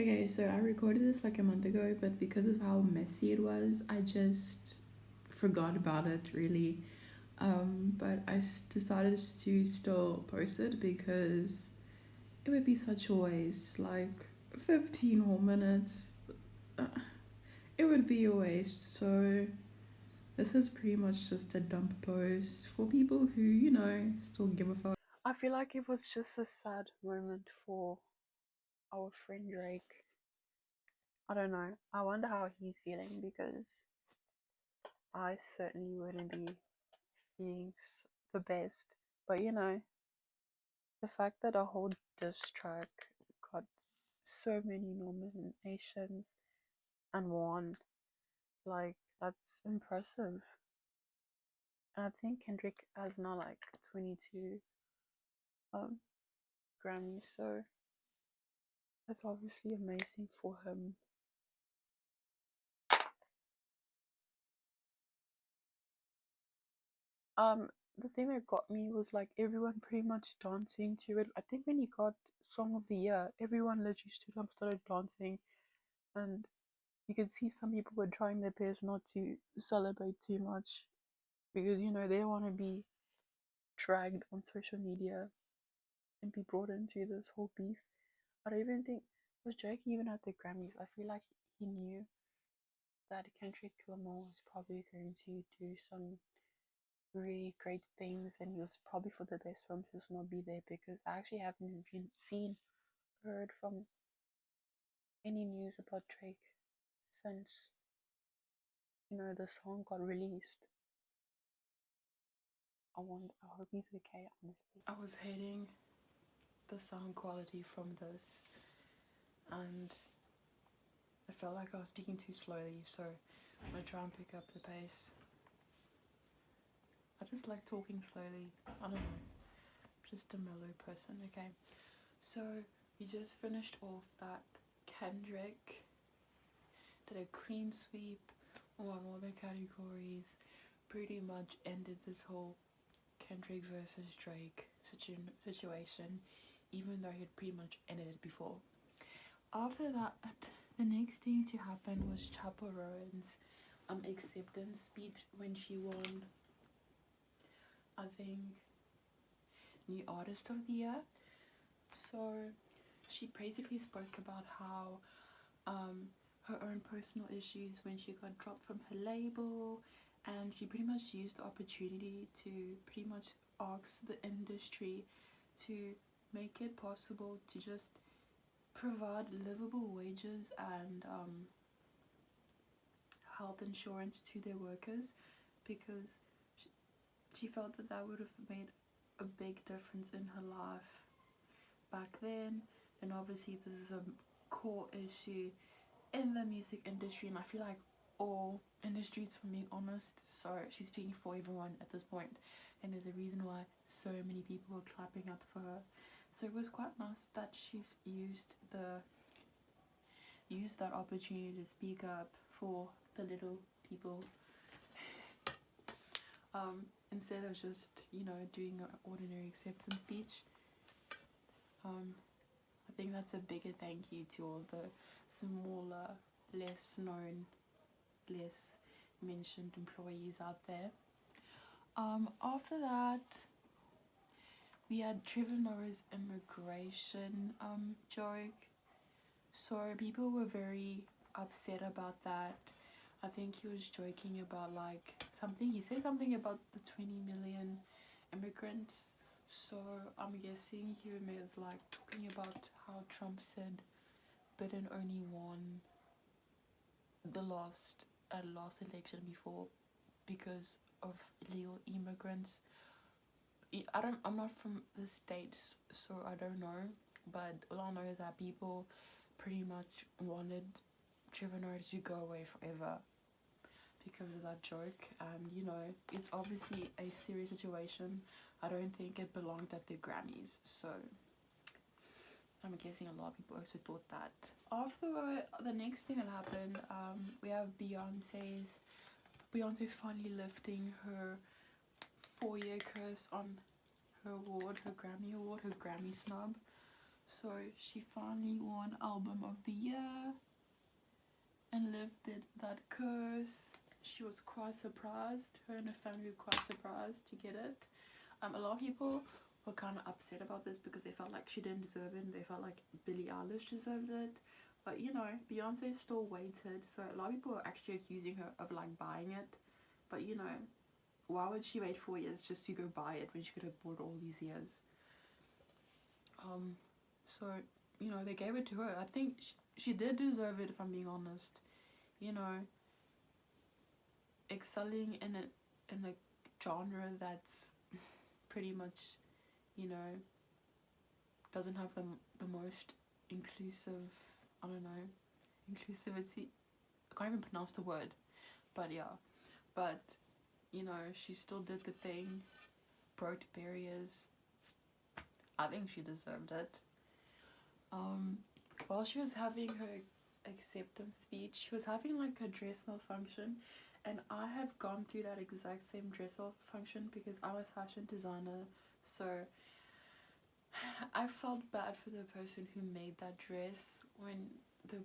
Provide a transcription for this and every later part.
Okay, so I recorded this like a month ago, but because of how messy it was, I just forgot about it really. But decided to still post it because it would be such a waste. Like 15 whole minutes, uh, it would be a waste. So this is pretty much just a dump post for people who, still give a fuck. I feel like it was just a sad moment for our friend Drake. I don't know. I wonder how he's feeling because I certainly wouldn't be feeling the best. But the fact that a whole diss track got so many nominations and won, like, that's impressive. And I think Kendrick has now like 22 um, Grammys, so that's obviously amazing for him. Um, the thing that got me was like everyone pretty much dancing to it. I think when he got Song of the Year, everyone literally stood up, started dancing, and you could see some people were trying their best not to celebrate too much because they don't want to be dragged on social media and be brought into this whole beef. I don't even think was Drake even at the Grammys. I feel like he knew that Kendrick Lamar was probably going to do some really great things, and he was probably for the best film to not be there because I actually haven't been seen heard from any news about Drake since the song got released. I hope he's okay, honestly. I was hating the sound quality from this, and I felt like I was speaking too slowly, so I'm gonna try and pick up the pace. I just like talking slowly. I don't know, just a mellow person, okay? So we just finished off that Kendrick, did a clean sweep on all the categories, pretty much ended this whole Kendrick versus Drake situation, even though he had pretty much ended it before. After that, the next thing to happen was Chappell Rowan's acceptance speech when she won, I think, New Artist of the Year. So she basically spoke about how her own personal issues when she got dropped from her label, and she pretty much used the opportunity to pretty much ask the industry to make it possible to just provide livable wages and health insurance to their workers, because she, she felt that that would have made a big difference in her life back then. And obviously this is a core issue in the music industry, and I feel like all industries, for being honest. So she's speaking for everyone at this point, and there's a reason why so many people are clapping up for her. So it was quite nice that she's used that opportunity to speak up for the little people, instead of just doing an ordinary acceptance speech. I think that's a bigger thank you to all the smaller, less known, less mentioned employees out there. After that, we had Trevor Noah's immigration joke. So people were very upset about that. I think he was joking about like something. He said something about the 20 million immigrants. So I'm guessing he was like talking about how Trump said Biden only won the last election before because of illegal immigrants. I'm not from the states, so I don't know. But all I know is that people pretty much wanted Trevor Noah to go away forever because of that joke. And it's obviously a serious situation. I don't think it belonged at the Grammys, so I'm guessing a lot of people also thought that. After the next thing that happened, we have Beyonce finally lifting her 4-year curse on her award, her Grammy award, her Grammy snub. So she finally won Album of the Year and lifted that curse. She was quite surprised. Her and her family were quite surprised to get it. A lot of people were kind of upset about this because they felt like she didn't deserve it and they felt like Billie Eilish deserved it. But you know, Beyonce still waited, so a lot of people are actually accusing her of like buying it. But you know, why would she wait 4 years just to go buy it when she could have bought all these years? So you know, they gave it to her. I think she did deserve it, if I'm being honest. You know, excelling in a genre that's pretty much, you know, doesn't have the most inclusive, I don't know, inclusivity. I can't even pronounce the word, but yeah. But you know, she still did the thing, broke barriers. I think she deserved it. While she was having her acceptance speech, she was having like a dress malfunction, and I have gone through that exact same dress malfunction because I'm a fashion designer. So I felt bad for the person who made that dress when the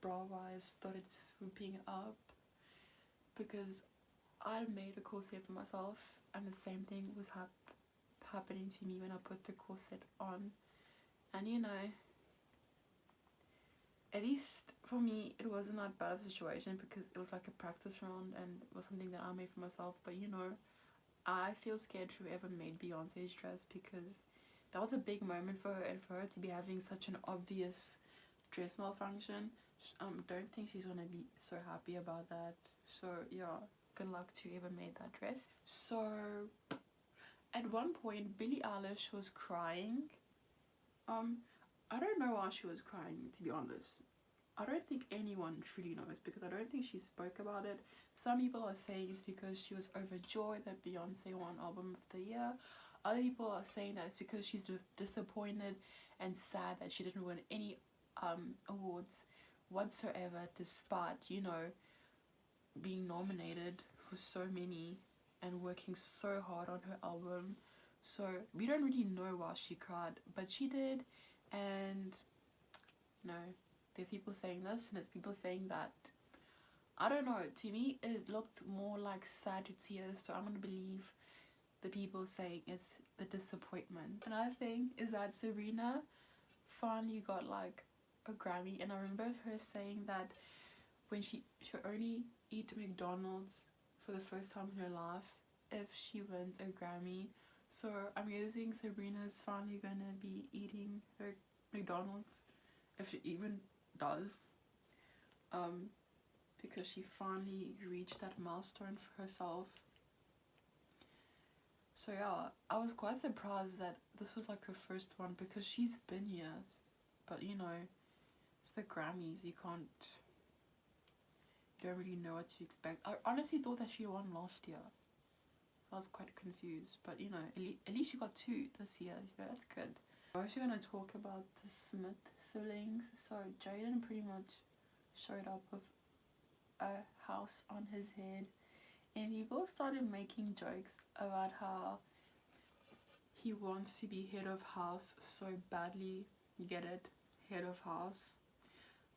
bra wires started swooping up, because I made a corset for myself and the same thing was happening to me when I put the corset on. And you know, at least for me it wasn't that bad of a situation because it was like a practice round and it was something that I made for myself. But you know, I feel scared for whoever made Beyonce's dress because that was a big moment for her, and for her to be having such an obvious dress malfunction, don't think she's gonna be so happy about that. So yeah, good luck to whoever made that dress. So at one point Billie Eilish was crying. I don't know why she was crying, to be honest. I don't think anyone truly knows because I don't think she spoke about it. Some people are saying it's because she was overjoyed that Beyonce won Album of the Year. Other people are saying that it's because she's disappointed and sad that she didn't win any awards whatsoever, despite, you know, being nominated for so many and working so hard on her album. So we don't really know why she cried, but she did. And no, there's people saying this and there's people saying that. I don't know, to me it looked more like sad tears, so I'm gonna believe the people saying it's the disappointment. Another thing is that Sabrina finally got like a Grammy, and I remember her saying that when she only eat McDonald's for the first time in her life if she wins a Grammy. So I'm guessing Sabrina's finally gonna be eating her McDonald's, if she even does, because she finally reached that milestone for herself. So yeah, I was quite surprised that this was like her first one because she's been here, but you know, it's the Grammys, you don't really know what to expect. I honestly thought that she won last year. I was quite confused, but you know, at least she got 2 this year, so that's good. We're also going to talk about the Smith siblings. So Jaden pretty much showed up with a house on his head, and people started making jokes about how he wants to be head of house so badly. You get it? Head of house.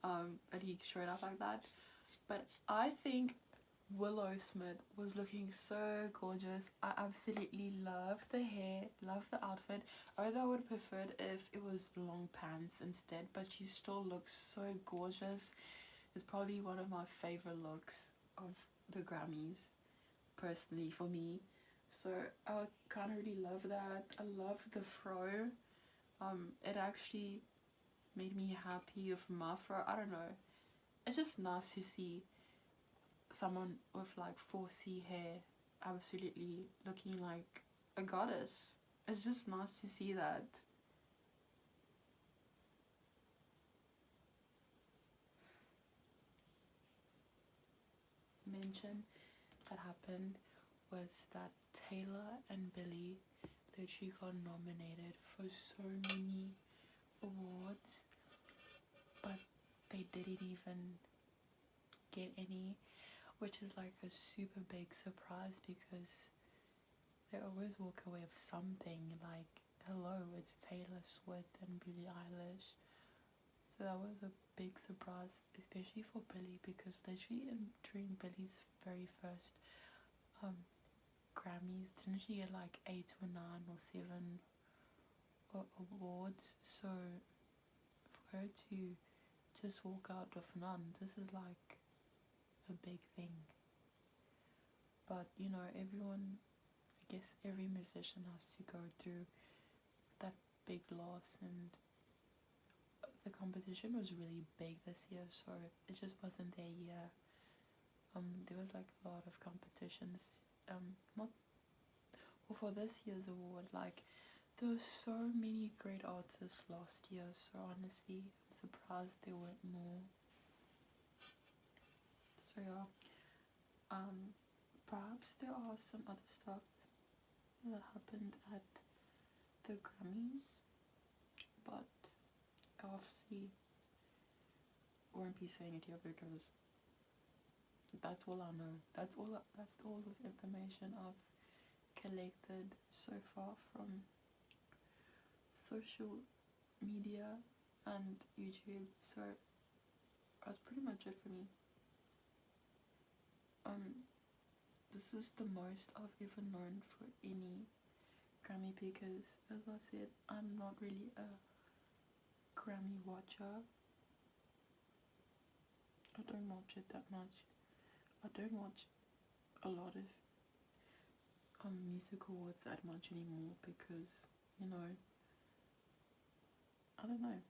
But he showed up like that. But I think Willow Smith was looking so gorgeous. I absolutely love the hair, love the outfit. Although I would have preferred if it was long pants instead, but she still looks so gorgeous. It's probably one of my favorite looks of the Grammys, personally, for me. So I kind of really love that. I love the fro. It actually made me happy with my fro. I don't know. It's just nice to see someone with like 4C hair absolutely looking like a goddess. It's just nice to see that. Mention that happened was that Taylor and Billie literally got nominated for so many awards, but they didn't even get any, which is like a super big surprise because they always walk away with something, like hello, it's Taylor Swift and Billie Eilish. So that was a big surprise, especially for Billie, because literally during Billie's very first um, Grammys, didn't she get like 8 or 9 or 7 awards? So for her to just walk out with none, this is like a big thing. But you know, everyone, I guess every musician has to go through that big loss, and the competition was really big this year, so it just wasn't their year. There was like a lot of competitions. Not well, for this year's award, like there were so many great artists last year, so honestly, I'm surprised there weren't more. So yeah, perhaps there are some other stuff that happened at the Grammys, but I obviously won't be saying it here because that's all I know. That's all. That's all the information I've collected so far from social media and YouTube. So that's pretty much it for me. This is the most I've ever known for any Grammy because, as I said, I'm not really a Grammy watcher. I don't watch it that much. I don't watch a lot of music awards that much anymore because, you know, I don't know.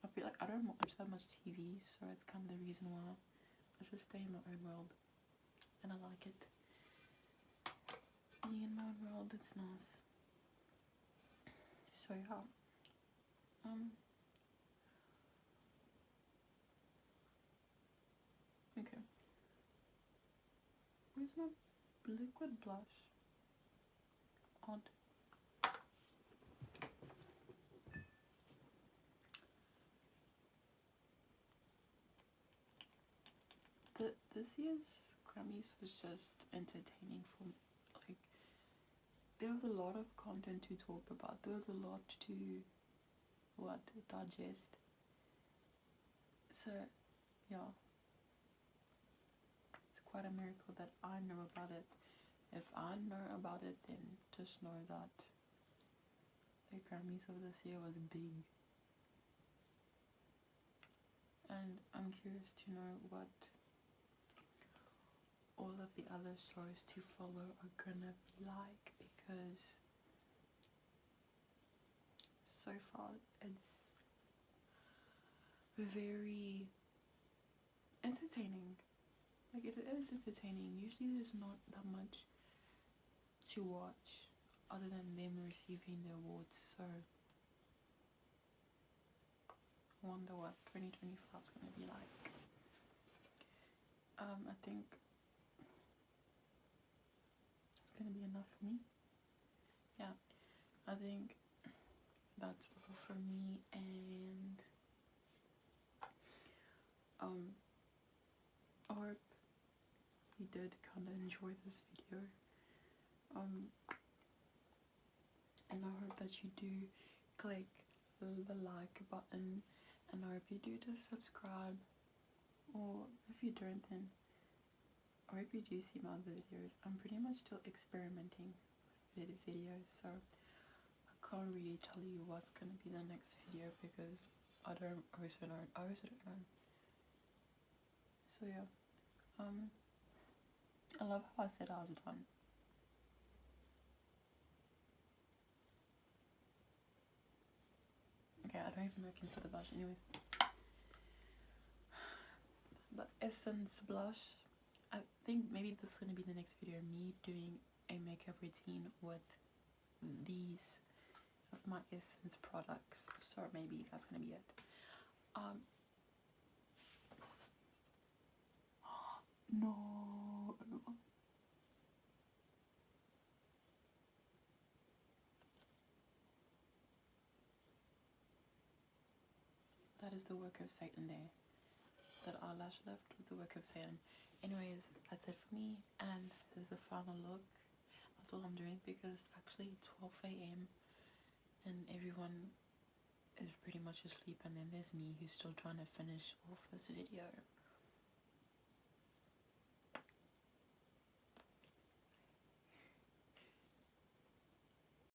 I feel like I don't watch that much TV, so it's kind of the reason why I just stay in my own world, and I like it. Being in my own world, it's nice. So yeah, okay. Where's my liquid blush? Odd. This year's Grammys was just entertaining for me. Like, there was a lot of content to talk about. There was a lot to digest. So yeah, it's quite a miracle that I know about it. If I know about it, then just know that the Grammys of this year was big. And I'm curious to know what all of the other shows to follow are gonna be like, because so far it's very entertaining. Like, it is entertaining. Usually there's not that much to watch other than them receiving the awards, so I wonder what 2025 is gonna be like. I think it's gonna be enough for me. Yeah, I think that's all for me, and I hope you did kind of enjoy this video, and I hope that you do click the like button, and I hope you do just subscribe, or if you don't, then I hope you do see my other videos. I'm pretty much still experimenting with videos, so I can't really tell you what's going to be the next video because I also don't know. So yeah, I love how I said I was done. Okay, I don't even know if I can see the blush. Anyways, the Essence blush. I think maybe this is going to be the next video, me doing a makeup routine with these of my Essence products. So maybe that's going to be it. No. That is the work of Satan there. That eyelash lift was the work of Satan. Anyways, that's it for me, and this is the final look. That's all I'm doing because it's actually 12 a.m. and everyone is pretty much asleep, and then there's me who's still trying to finish off this video.